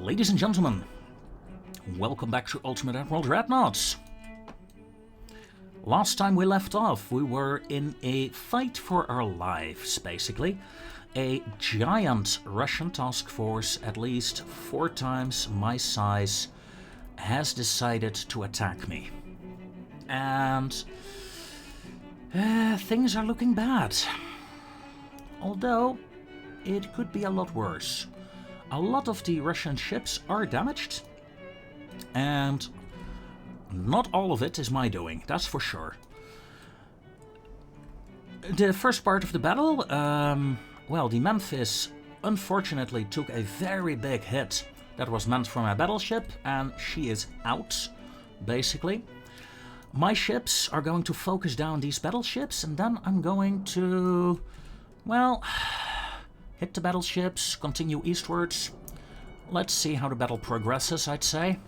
Ladies and gentlemen, welcome back to Ultimate Admiral Dreadnoughts. Last time we left off, we were in a fight for our lives, basically. A giant Russian task force, at least 4 times my size, has decided to attack me. And things are looking bad. Although, it could be a lot worse. A lot of the Russian ships are damaged, and not all of it is my doing, that's for sure. The first part of the battle, well, the Memphis unfortunately took a very big hit that was meant for my battleship, and she is out, basically. My ships are going to focus down these battleships, and then I'm going to, well, hit the battleships, continue eastwards. Let's see how the battle progresses, I'd say.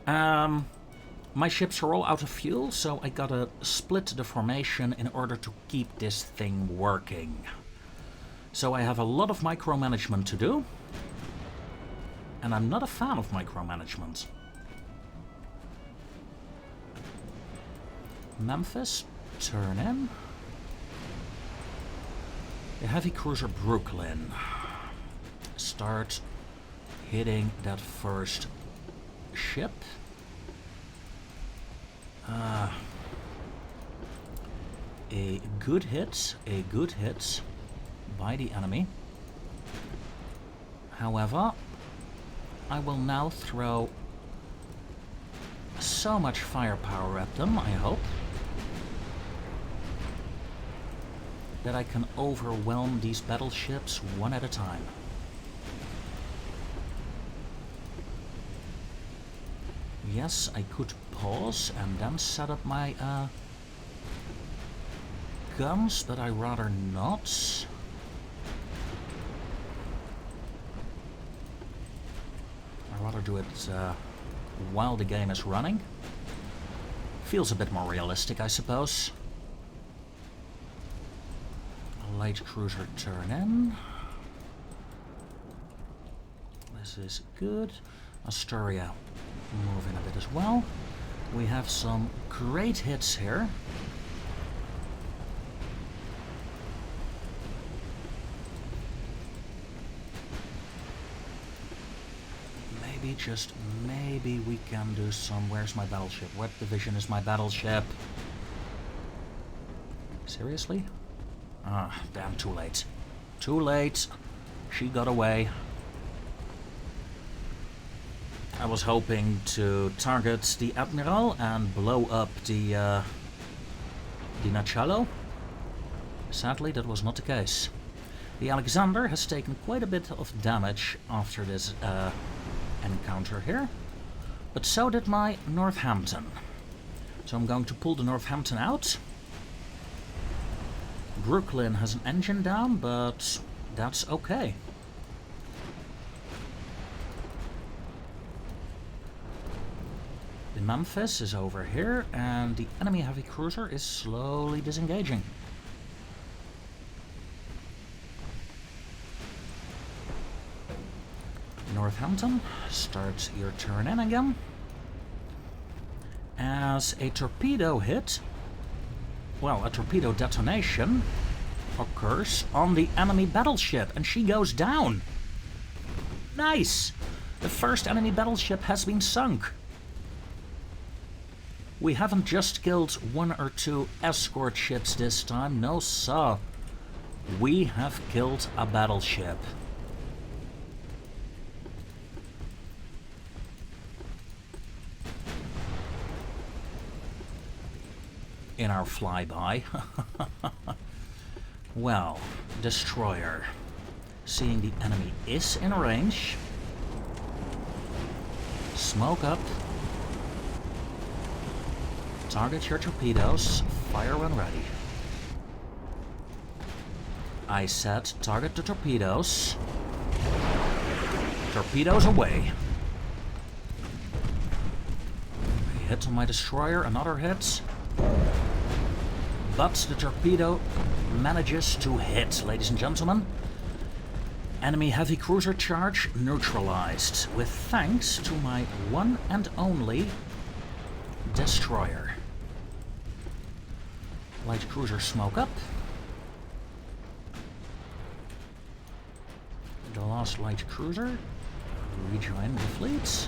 My ships are all out of fuel, so I gotta split the formation in order to keep this thing working. So I have a lot of micromanagement to do, and I'm not a fan of micromanagement. Memphis, turn in. The heavy cruiser Brooklyn. Start hitting that first ship. A good hit by the enemy. However, I will now throw so much firepower at them, I hope, that I can overwhelm these battleships one at a time. Yes, I could pause and then set up my guns, but I'd rather not. I'd rather do it while the game is running. Feels a bit more realistic, I suppose. Light cruiser turn in. This is good. Astoria moving a bit as well. We have some great hits here. Maybe, just maybe we can do some... Where's my battleship? What division is my battleship? Seriously? Ah, damn, too late. Too late. She got away. I was hoping to target the Admiral and blow up the Nachalo. Sadly, that was not the case. The Alexander has taken quite a bit of damage after this encounter here, but so did my Northampton. So I'm going to pull the Northampton out. Brooklyn has an engine down, but that's okay. The Memphis is over here, and the enemy heavy cruiser is slowly disengaging. Northampton, start your turn in again. As a torpedo hit, well, a torpedo detonation occurs on the enemy battleship, and she goes down. Nice! The first enemy battleship has been sunk. We haven't just killed 1 or 2 escort ships this time, no sir. We have killed a battleship. In our flyby. Well, destroyer. Seeing the enemy is in range. Smoke up. Target your torpedoes. Fire when ready. I said target the torpedoes. Torpedoes away. A hit on my destroyer, another hit. But the torpedo manages to hit, ladies and gentlemen. Enemy heavy cruiser charge neutralized, with thanks to my one and only destroyer. Light cruiser smoke up. The last light cruiser rejoin the fleets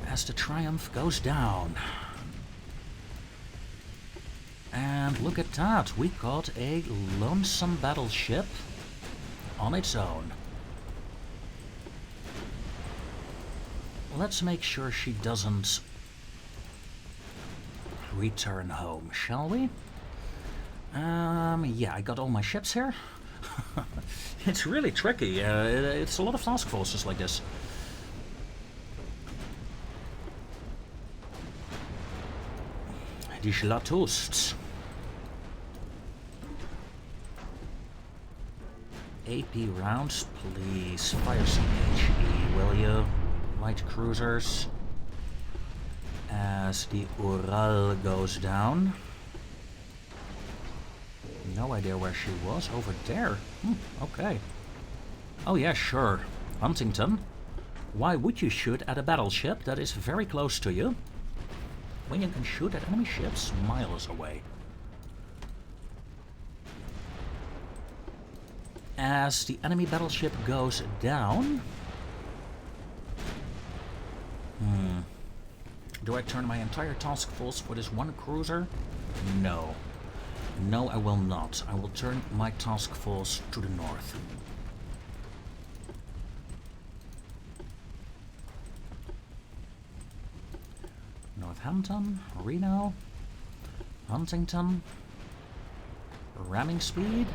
as the Triumph goes down. And look at that, we got a lonesome battleship on its own. Let's make sure she doesn't return home, shall we? Yeah, I got all my ships here. It's really tricky. It's a lot of task forces like this. Die Schlatost. AP rounds, please. Fire some HE, will you? Light cruisers. As the Ural goes down. No idea where she was. Over there. Okay. Oh yeah, sure. Huntington. Why would you shoot at a battleship that is very close to you when you can shoot at enemy ships miles away? As the enemy battleship goes down... Do I turn my entire task force for this one cruiser? No. No, I will not. I will turn my task force to the north. Northampton, Reno, Huntington, ramming speed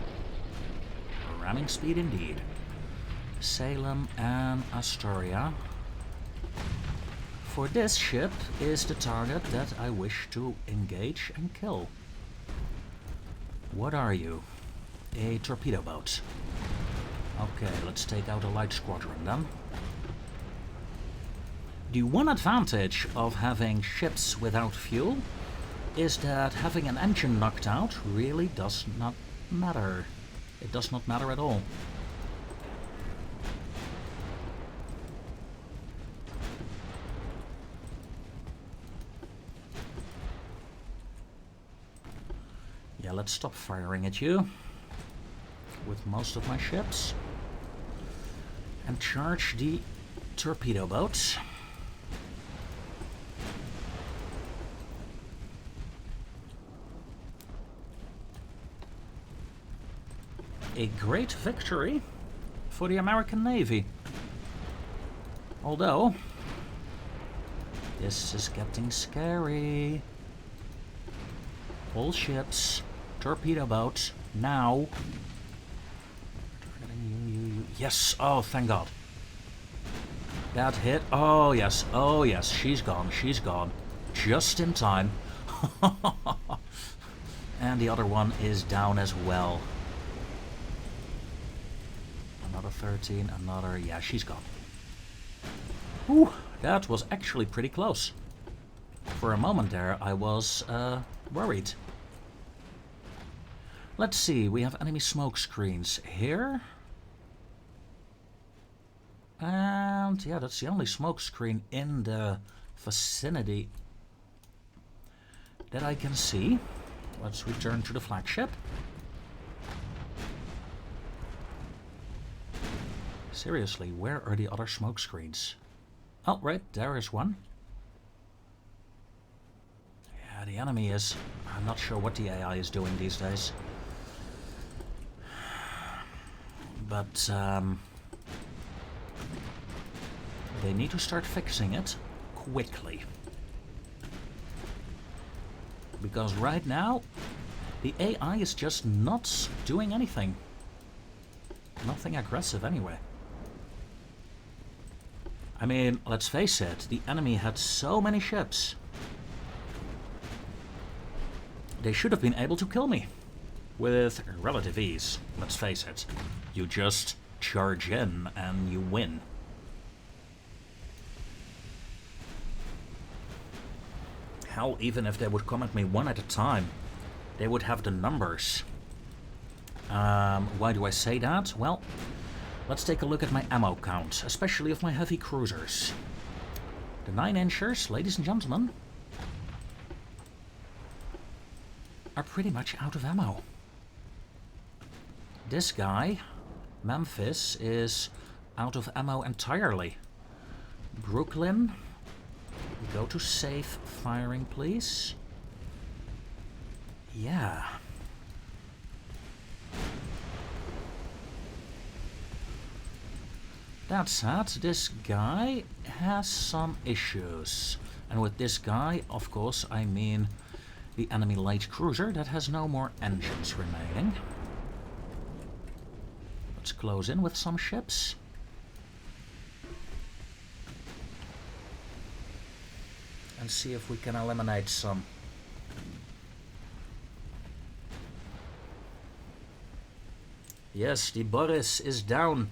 indeed. Salem and Astoria. For this ship is the target that I wish to engage and kill. What are you? A torpedo boat. Okay, let's take out a light squadron then. The one advantage of having ships without fuel is that having an engine knocked out really does not matter. It does not matter at all. Yeah, let's stop firing at you with most of my ships and charge the torpedo boats. A great victory for the American Navy. Although, this is getting scary. All ships, torpedo boats, now. Yes, oh thank God. That hit, oh yes, she's gone. Just in time. And the other one is down as well. Another 13, another, yeah, she's gone. Ooh, that was actually pretty close. For a moment there, I was worried. Let's see, we have enemy smoke screens here. And yeah, that's the only smoke screen in the vicinity that I can see. Let's return to the flagship. Seriously, where are the other smoke screens? Oh, right, there is one. Yeah, the enemy is... I'm not sure what the AI is doing these days. But, they need to start fixing it quickly. Because right now, the AI is just not doing anything. Nothing aggressive anyway. I mean, let's face it, the enemy had so many ships. They should have been able to kill me. With relative ease, let's face it. You just charge in and you win. Hell, even if they would come at me one at a time, they would have the numbers. Why do I say that? Well, Let's take a look at my ammo count, especially of my heavy cruisers. The 9-inchers, ladies and gentlemen, are pretty much out of ammo. This guy, Memphis, is out of ammo entirely. Brooklyn, go to safe firing, please. Yeah. That said, this guy has some issues. And with this guy, of course, I mean the enemy light cruiser that has no more engines remaining. Let's close in with some ships. And see if we can eliminate some. Yes, the Boris is down.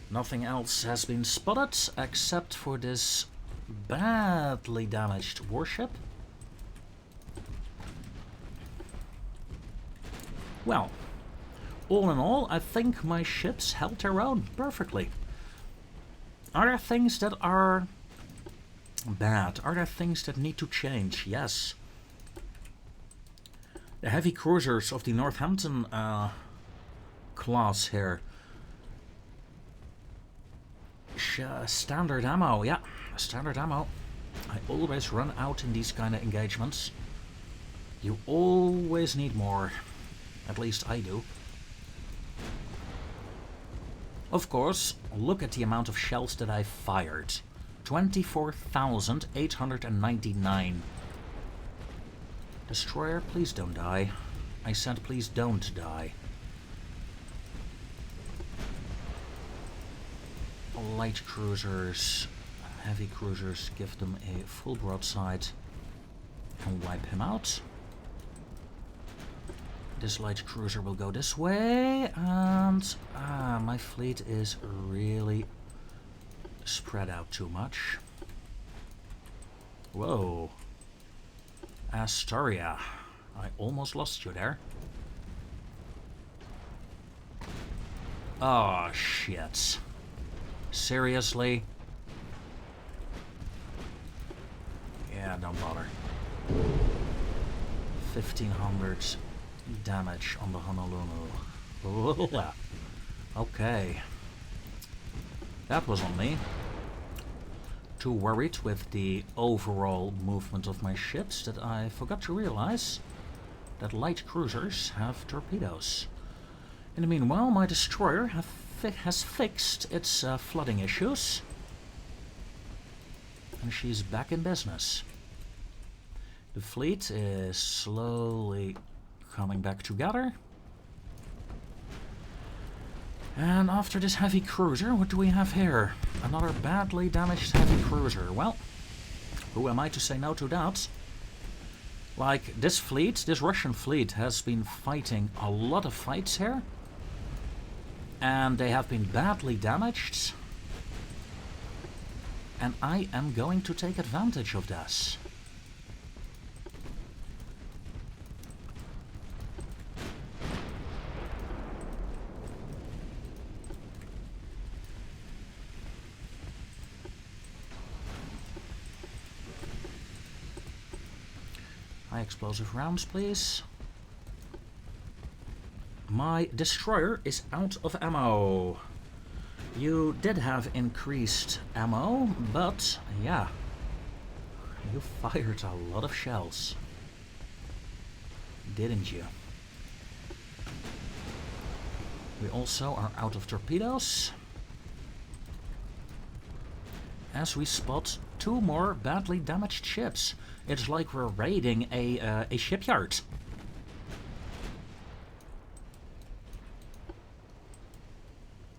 Nothing else has been spotted except for this badly damaged warship. Well, all in all, I think my ships held their own perfectly. Are there things that are bad? Are there things that need to change? Yes. The heavy cruisers of the Northampton class here. Standard ammo, yeah, standard ammo. I always run out in these kind of engagements. You always need more. At least I do. Of course, look at the amount of shells that I fired. 24,899. Destroyer, please don't die. I said please don't die. Light cruisers, heavy cruisers, give them a full broadside and wipe him out. This light cruiser will go this way, and my fleet is really spread out too much. Whoa. Astoria. I almost lost you there. Oh, shit. Seriously? Yeah, don't bother. 1,500 damage on the Honolulu. Okay. That was on me. Too worried with the overall movement of my ships that I forgot to realize that light cruisers have torpedoes. In the meanwhile, my destroyer has fixed its flooding issues. And she's back in business. The fleet is slowly coming back together. And after this heavy cruiser, what do we have here? Another badly damaged heavy cruiser. Well, who am I to say no to that? Like, this fleet, this Russian fleet, has been fighting a lot of fights here. And they have been badly damaged. And I am going to take advantage of this. High explosive rounds, please. My destroyer is out of ammo. You did have increased ammo, but yeah, you fired a lot of shells, didn't you? We also are out of torpedoes, as we spot two more badly damaged ships. It's like we're raiding a shipyard.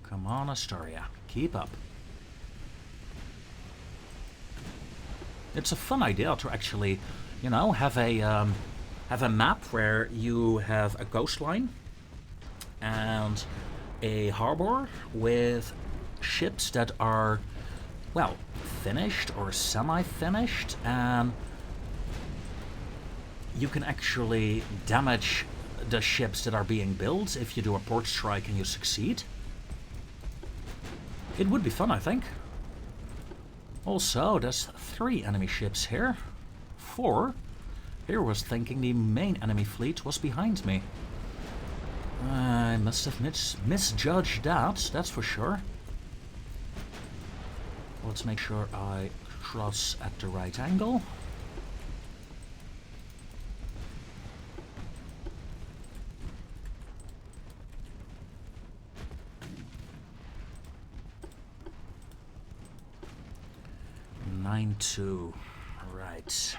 Come on, Astoria, keep up. It's a fun idea to actually, you know, have a map where you have a coastline and a harbor with ships that are, well, finished or semi-finished, and you can actually damage the ships that are being built if you do a port strike and you succeed. It would be fun, I think. Also, there's 3 enemy ships here. 4. Here was thinking the main enemy fleet was behind me. I must have misjudged that, that's for sure. Let's make sure I cross at the right angle. Nine two, right.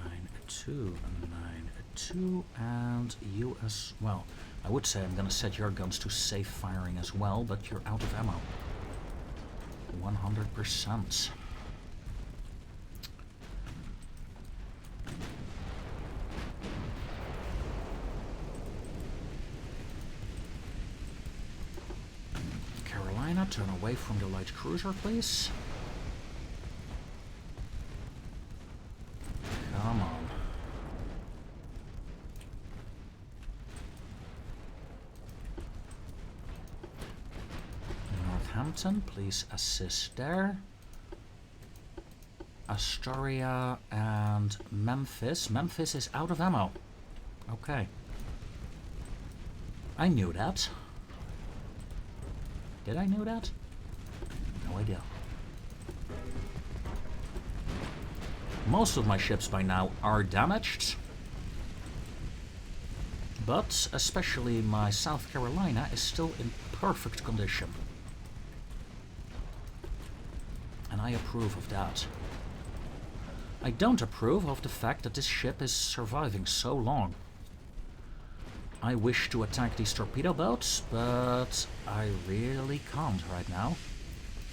Nine two, and you as well. I would say I'm gonna set your guns to safe firing as well, but you're out of ammo. 100%. Carolina, turn away from the light cruiser, please. Come on. Northampton, please assist there. Astoria and Memphis. Memphis is out of ammo. Okay. I knew that. Did I know that? No idea. Most of my ships by now are damaged. But especially my South Carolina is still in perfect condition. And I approve of that. I don't approve of the fact that this ship is surviving so long. I wish to attack these torpedo boats, but I really can't right now.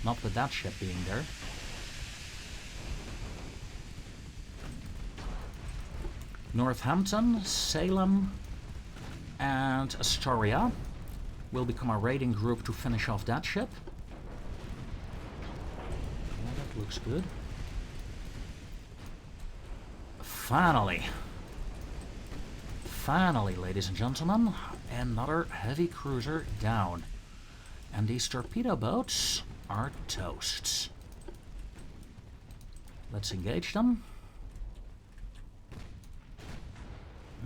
Not with that ship being there. Northampton, Salem, and Astoria will become a raiding group to finish off that ship. Yeah, that looks good. Finally, ladies and gentlemen, another heavy cruiser down. And these torpedo boats are toast. Let's engage them.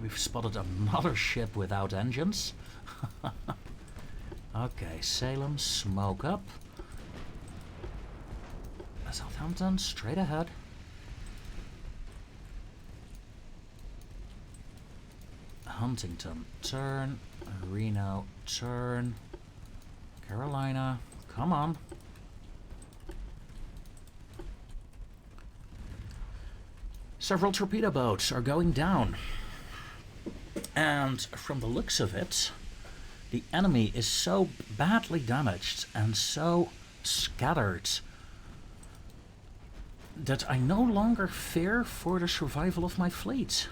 We've spotted another ship without engines. Okay, Salem, smoke up. Southampton, straight ahead. Huntington, turn. Reno, turn. Carolina, come on. Several torpedo boats are going down. And from the looks of it, the enemy is so badly damaged and so scattered that I no longer fear for the survival of my fleet.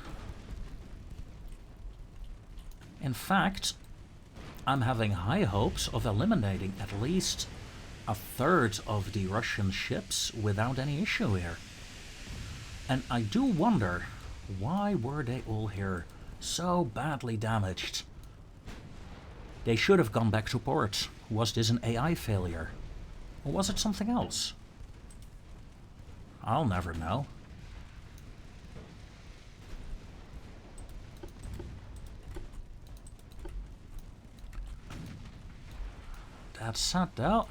In fact, I'm having high hopes of eliminating at least a third of the Russian ships without any issue here. And I do wonder, why were they all here so badly damaged? They should have gone back to port. Was this an AI failure? Or was it something else? I'll never know. That said though,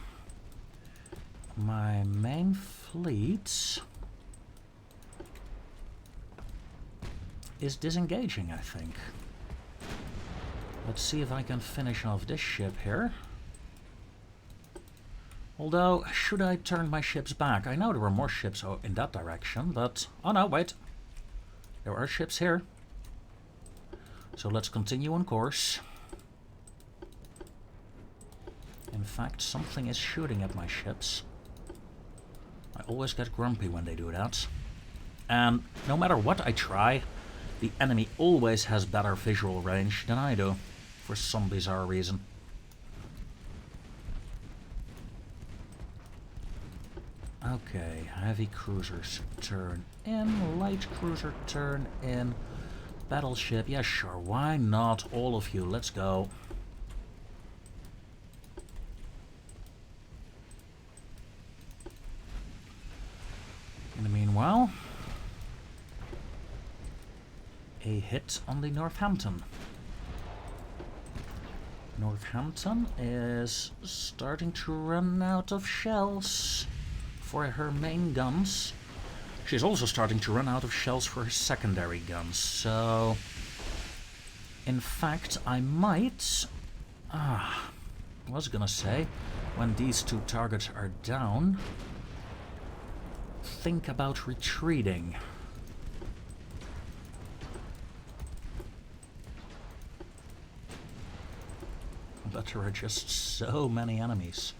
my main fleet is disengaging, I think. Let's see if I can finish off this ship here. Although, should I turn my ships back? I know there were more ships in that direction, but... Oh no, wait. There are ships here. So let's continue on course. In fact, something is shooting at my ships. I always get grumpy when they do that. And no matter what I try, the enemy always has better visual range than I do, for some bizarre reason. Okay, heavy cruisers turn in, light cruiser turn in. Battleship, yeah sure, why not all of you, let's go. In the meanwhile, a hit on the Northampton. Northampton is starting to run out of shells for her main guns. She's also starting to run out of shells for her secondary guns, so... In fact, I might... I was gonna say, when these two targets are down, think about retreating. But there are just so many enemies.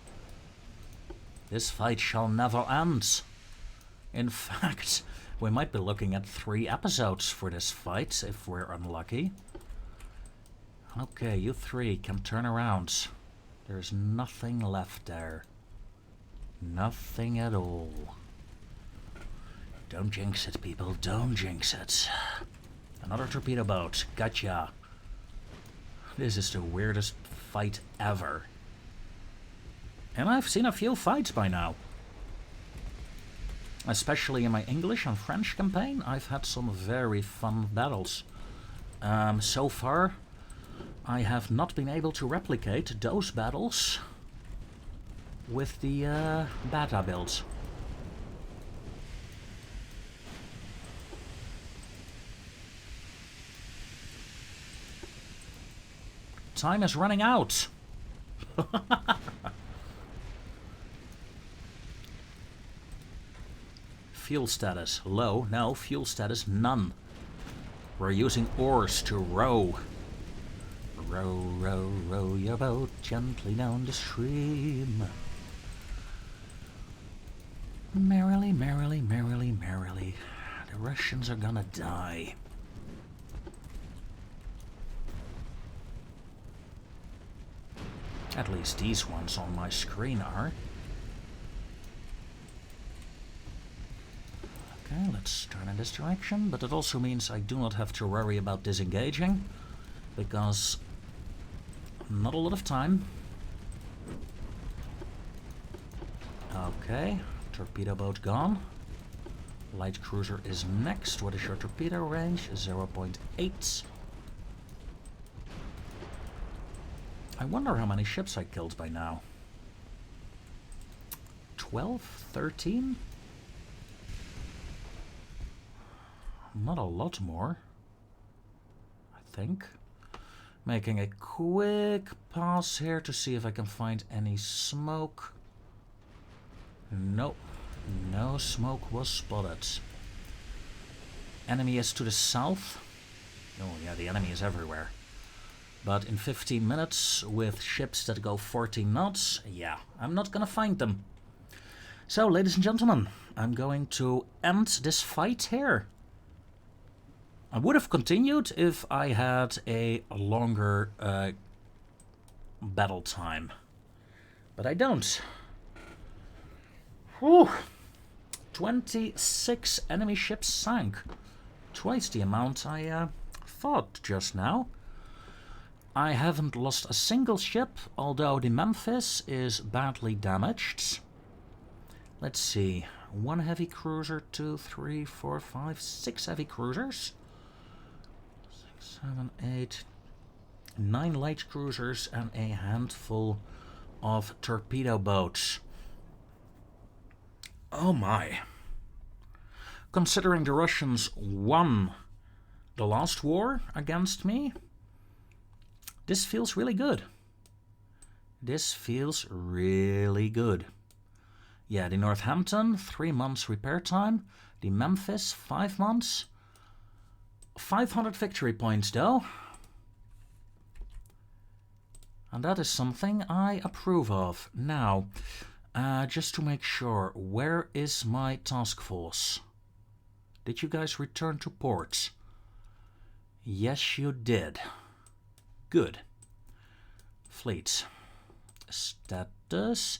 This fight shall never end. In fact, we might be looking at 3 episodes for this fight, if we're unlucky. Okay, you 3 can turn around. There's nothing left there. Nothing at all. Don't jinx it, people. Don't jinx it. Another torpedo boat. Gotcha. This is the weirdest fight ever. And I've seen a few fights by now. Especially in my English and French campaign, I've had some very fun battles. So far, I have not been able to replicate those battles with the beta builds. Time is running out. Fuel status low. No, fuel status none. We're using oars to row. Row, row, row your boat gently down the stream. Merrily, merrily, merrily, merrily. The Russians are gonna die. At least these ones on my screen are. Okay, let's turn in this direction, but it also means I do not have to worry about disengaging, because not a lot of time. Okay, torpedo boat gone. Light cruiser is next. What is your torpedo range? 0.8. I wonder how many ships I killed by now. 12? 13? Not a lot more, I think. Making a quick pass here to see if I can find any smoke. Nope, no smoke was spotted. Enemy is to the south. Oh yeah, the enemy is everywhere. But in 15 minutes, with ships that go 14 knots, yeah, I'm not gonna find them. So, ladies and gentlemen, I'm going to end this fight here. I would have continued if I had a longer battle time. But I don't. Whew. 26 enemy ships sank. Twice the amount I thought just now. I haven't lost a single ship, although the Memphis is badly damaged. Let's see. 1 heavy cruiser, 2, 3, 4, 5, 6 heavy cruisers. 6, 7, 8, 9 light cruisers and a handful of torpedo boats. Oh my. Considering the Russians won the last war against me, this feels really good. This feels really good. Yeah, the Northampton, 3 months repair time. The Memphis, 5 months. 500 victory points though. And that is something I approve of. Now, just to make sure, where is my task force? Did you guys return to port? Yes, you did. Good. Fleet. Status.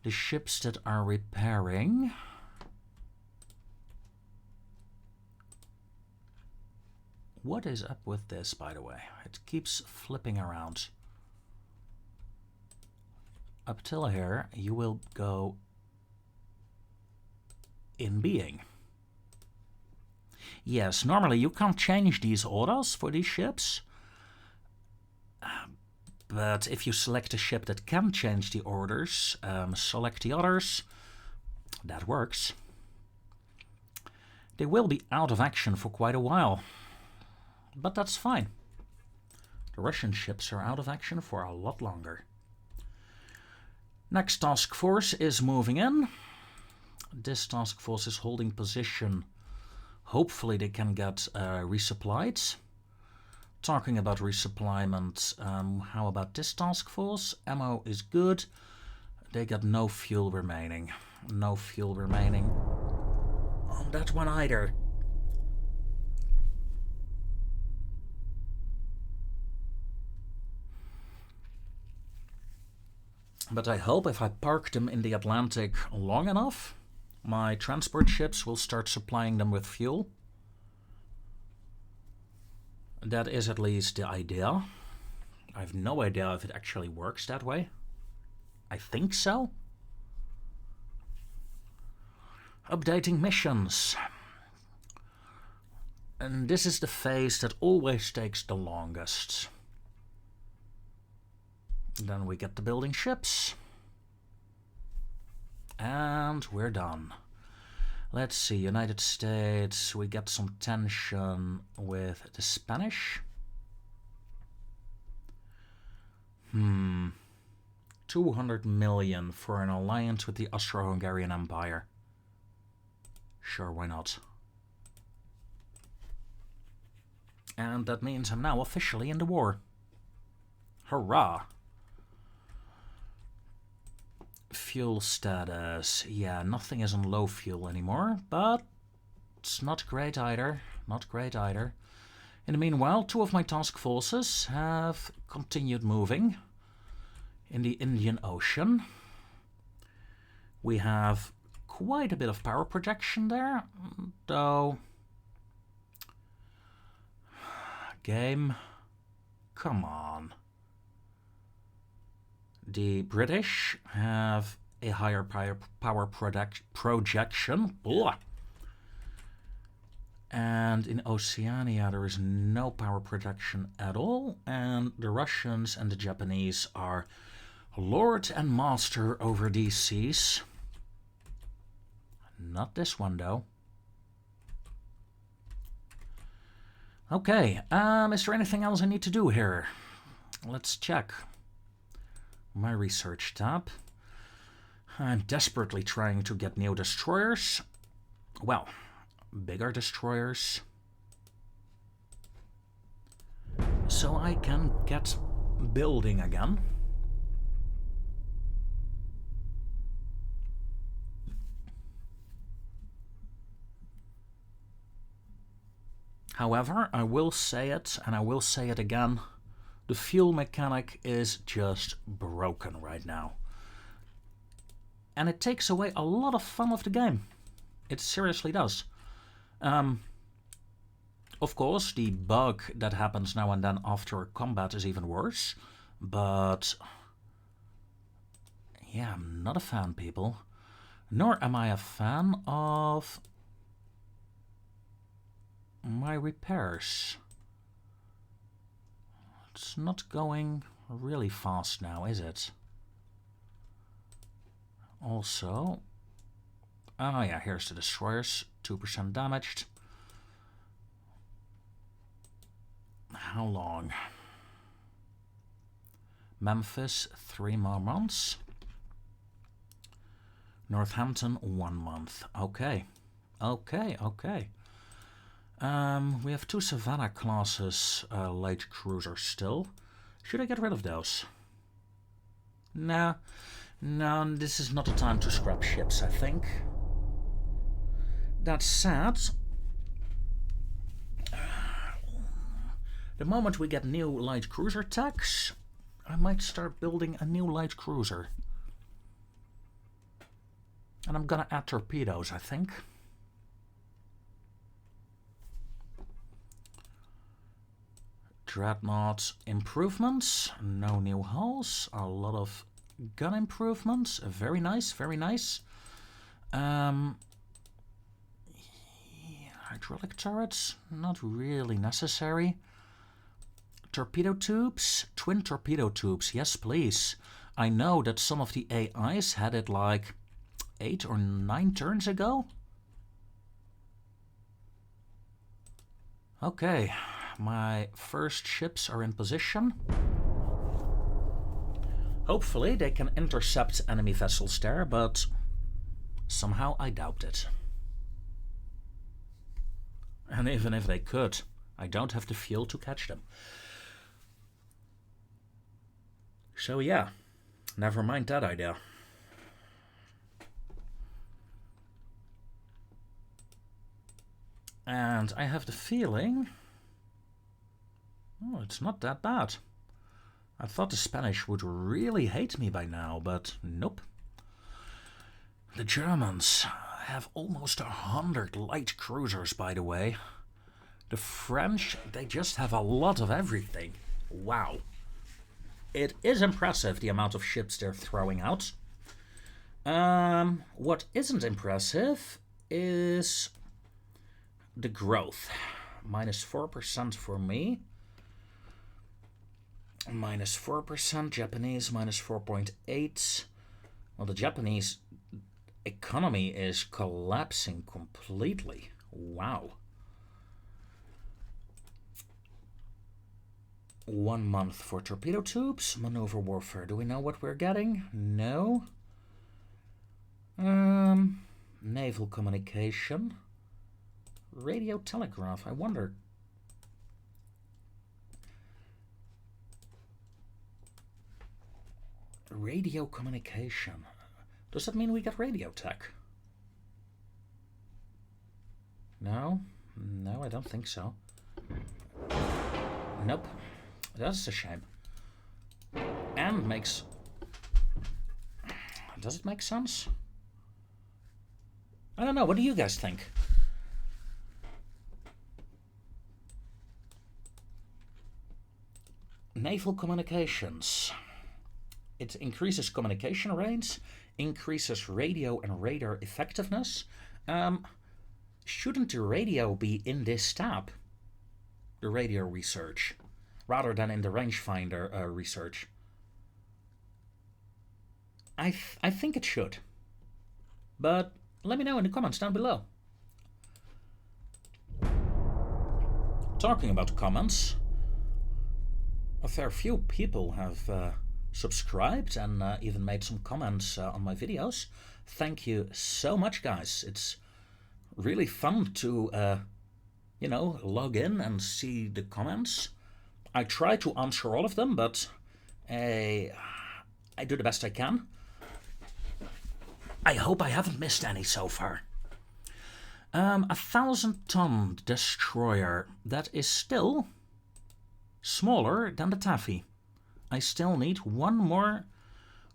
The ships that are repairing. What is up with this, by the way? It keeps flipping around. Up till here, you will go in being. Yes, normally you can't change these orders for these ships. But if you select a ship that can change the orders, select the others, that works. They will be out of action for quite a while. But that's fine. The Russian ships are out of action for a lot longer. Next task force is moving in. This task force is holding position. Hopefully they can get resupplied. Talking about resupplyment, how about this task force? Ammo is good. They got no fuel remaining. No fuel remaining on that one either. But I hope if I park them in the Atlantic long enough, my transport ships will start supplying them with fuel. That is at least the idea. I have no idea if it actually works that way. I think so. Updating missions. And this is the phase that always takes the longest. Then we get to building ships. And we're done. Let's see, United States, we get some tension with the Spanish. 200 million for an alliance with the Austro-Hungarian Empire. Sure, why not? And that means I'm now officially in the war. Hurrah! Fuel status. Yeah, nothing is on low fuel anymore, but it's not great either. Not great either. In the meanwhile, 2 of my task forces have continued moving in the Indian Ocean. We have quite a bit of power projection there, though. Game, come on. The British have a higher power projection. Blah. And in Oceania there is no power projection at all. And the Russians and the Japanese are lord and master over these seas. Not this one though. Okay, is there anything else I need to do here? Let's check. My research tab. I'm desperately trying to get new destroyers. Well, bigger destroyers. So I can get building again. However, I will say it, and I will say it again. The fuel mechanic is just broken right now. And it takes away a lot of fun of the game. It seriously does. Of course, the bug that happens now and then after combat is even worse. But yeah, I'm not a fan, people. Nor am I a fan of my repairs. It's not going really fast now, is it? Also, oh yeah, here's the destroyers, 2% damaged. How long? Memphis, 3 more months. Northampton, 1 month. Okay, okay, okay. We have 2 Savannah classes light cruisers still. Should I get rid of those? No, no, this is not the time to scrap ships, I think. That said, the moment we get new light cruiser techs, I might start building a new light cruiser. And I'm gonna add torpedoes, I think. Dreadnought improvements. No new hulls. A lot of gun improvements. Very nice, very nice. Hydraulic turrets, not really necessary. Torpedo tubes, twin torpedo tubes, yes please. I know that some of the AIs had it like 8 or 9 turns ago. Okay, my first ships are in position. Hopefully they can intercept enemy vessels there, but somehow I doubt it. And even if they could, I don't have the fuel to catch them. So yeah, never mind that idea. And I have the feeling... oh, it's not that bad. I thought the Spanish would really hate me by now, but nope. The Germans have almost 100 light cruisers, by the way. The French, they just have a lot of everything. Wow. It is impressive, the amount of ships they're throwing out. What isn't impressive is the growth. Minus 4% for me. Minus 4%, Japanese minus 4.8. Well, the Japanese economy is collapsing completely. Wow. 1 month for torpedo tubes. Maneuver warfare. Do we know what we're getting? No. Naval communication. Radio telegraph. I wonder. Radio communication. Does that mean we get radio tech? No? No, I don't think so. Nope. That's a shame. And makes... does it make sense? I don't know. What do you guys think? Naval communications. It increases communication range, increases radio and radar effectiveness. Shouldn't the radio be in this tab? The radio research, rather than in the rangefinder research. I think it should. But let me know in the comments down below. Talking about comments, a fair few people have subscribed and even made some comments on my videos. Thank you so much, guys. It's really fun to, you know, log in and see the comments. I try to answer all of them, but I do the best I can. I hope I haven't missed any so far. 1,000-ton destroyer. That is still smaller than the Taffy. I still need 1 more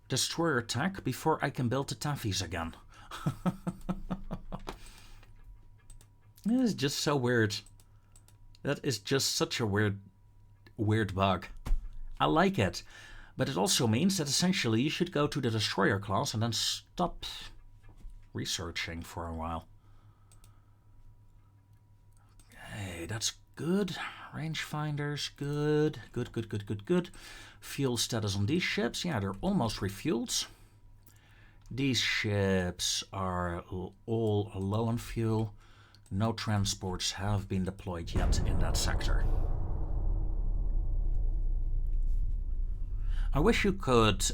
destroyer attack before I can build the Taffies again. It is just so weird. That is just such a weird bug. I like it. But it also means that essentially you should go to the destroyer class and then stop researching for a while. Okay, that's good. Rangefinders, good. Good. Fuel status on these ships. Yeah, they're almost refueled. These ships are all low on fuel. No transports have been deployed yet in that sector. I wish you could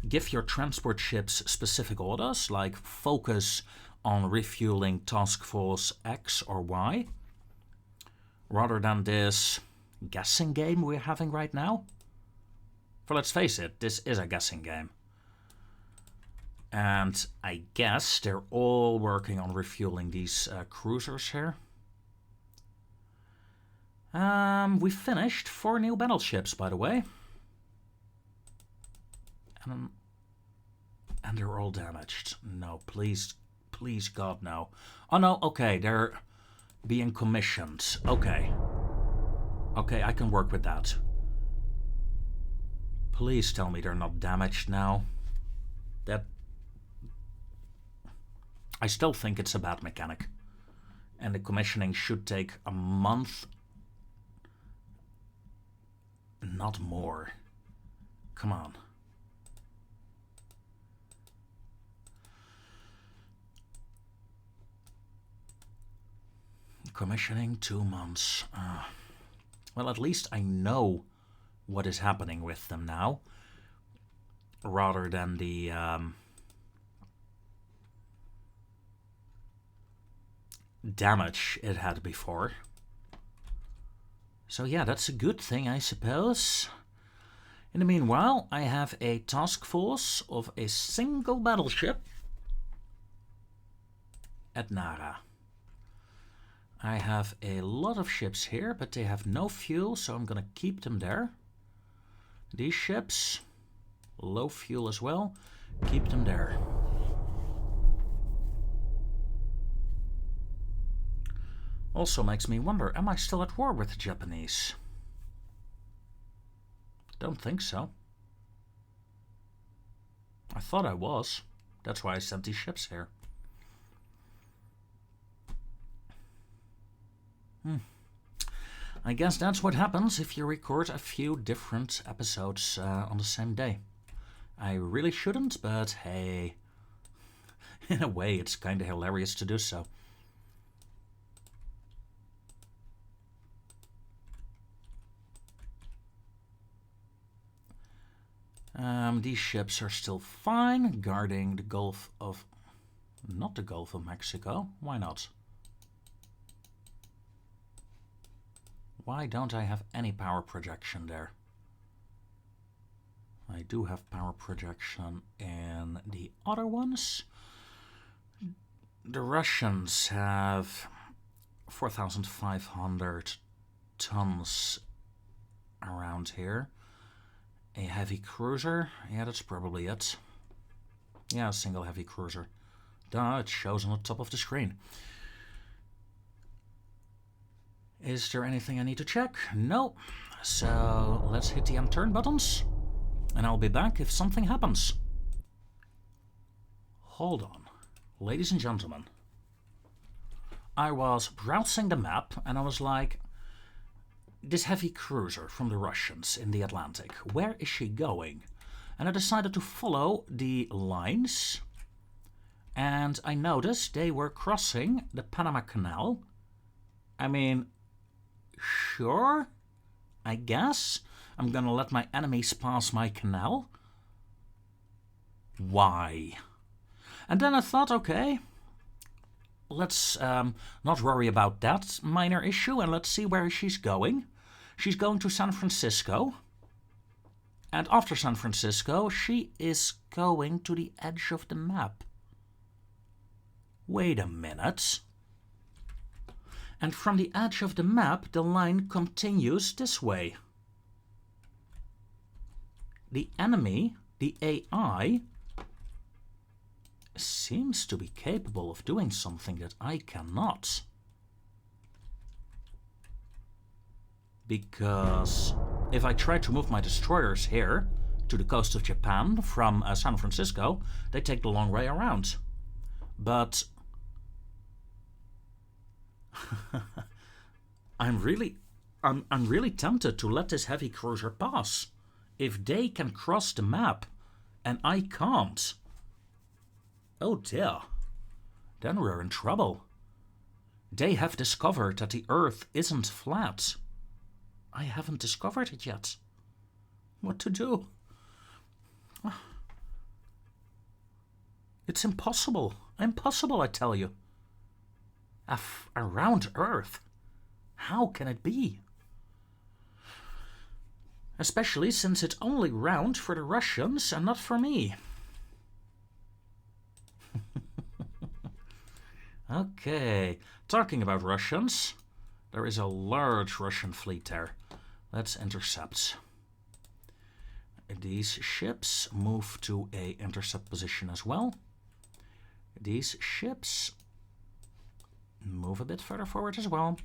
give your transport ships specific orders, like focus on refueling Task Force X or Y, rather than this guessing game we're having right now. For let's face it, this is a guessing game. And I guess they're all working on refueling these cruisers here. We finished 4 new battleships, by the way. And they're all damaged. No, please, God, no. Oh no, okay, they're being commissioned. Okay. Okay, I can work with that. Please tell me they're not damaged now. That... I still think it's a bad mechanic. And the commissioning should take a month. Not more. Come on. Commissioning 2 months. Well, at least I know what is happening with them now. Rather than the... damage it had before. So yeah, that's a good thing, I suppose. In the meanwhile, I have a task force of a single battleship at Nara. I have a lot of ships here, but they have no fuel, so I'm gonna keep them there. These ships, low fuel as well, keep them there. Also makes me wonder, am I still at war with the Japanese? Don't think so. I thought I was. That's why I sent these ships here. I guess that's what happens if you record a few different episodes on the same day. I really shouldn't, but hey, in a way it's kinda hilarious to do so. These ships are still fine, guarding the Gulf of... not the Gulf of Mexico. Why not? Why don't I have any power projection there? I do have power projection in the other ones. The Russians have 4,500 tons around here. A heavy cruiser, yeah, that's probably it. Yeah, a single heavy cruiser. Duh, it shows on the top of the screen. Is there anything I need to check? No. So let's hit the end turn buttons, and I'll be back if something happens. Hold on, ladies and gentlemen. I was browsing the map, and I was like, this heavy cruiser from the Russians in the Atlantic, where is she going? And I decided to follow the lines, and I noticed they were crossing the Panama Canal. I mean, sure, I guess I'm gonna let my enemies pass my canal. Why? And then I thought, okay, let's not worry about that minor issue, and let's see where she's going. She's going to San Francisco. And after San Francisco, she is going to the edge of the map. Wait a minute. And from the edge of the map, the line continues this way. The enemy, the AI, seems to be capable of doing something that I cannot. Because if I try to move my destroyers here to the coast of Japan from San Francisco, they take the long way around. But I'm really tempted to let this heavy cruiser pass. If they can cross the map and I can't, oh dear, then we're in trouble. They have discovered that the Earth isn't flat. I haven't discovered it yet. What to do? It's impossible. Impossible, I tell you. A round Earth. How can it be? Especially since it's only round for the Russians and not for me. Okay, talking about Russians, there is a large Russian fleet there. Let's intercept. These ships move to a intercept position as well. These ships move a bit further forward as well.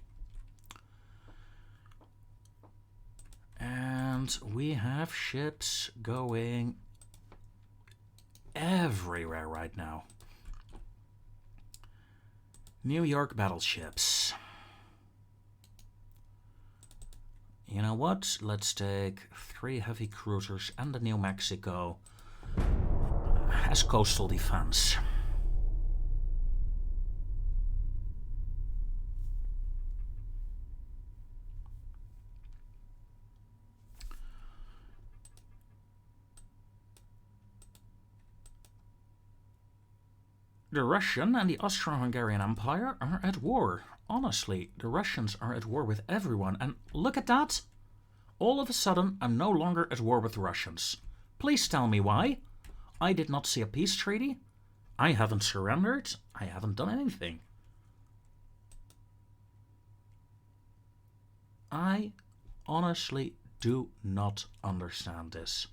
And we have ships going everywhere right now. New York battleships. You know what? Let's take 3 heavy cruisers and the New Mexico as coastal defense. The Russian and the Austro-Hungarian Empire are at war. Honestly, the Russians are at war with everyone, and look at that! All of a sudden, I'm no longer at war with the Russians. Please tell me why. I did not see a peace treaty. I haven't surrendered. I haven't done anything. I honestly do not understand this.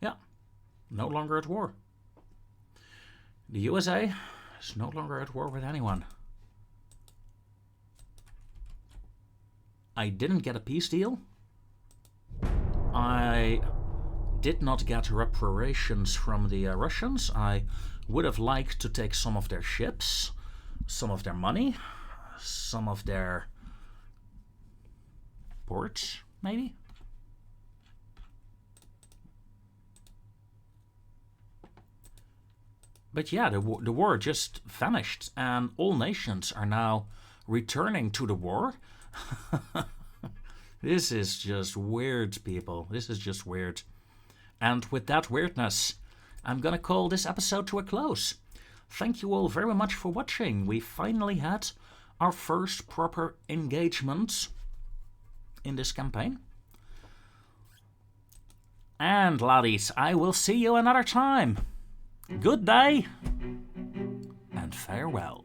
Yeah, no longer at war. The USA is no longer at war with anyone. I didn't get a peace deal. I did not get reparations from the Russians. I would have liked to take some of their ships, some of their money, some of their ports, maybe. But yeah, the war just vanished, and all nations are now returning to the war. This is just weird, people. This is just weird. And with that weirdness, I'm gonna call this episode to a close. Thank you all very much for watching. We finally had our first proper engagement in this campaign. And laddies, I will see you another time. Good day and farewell.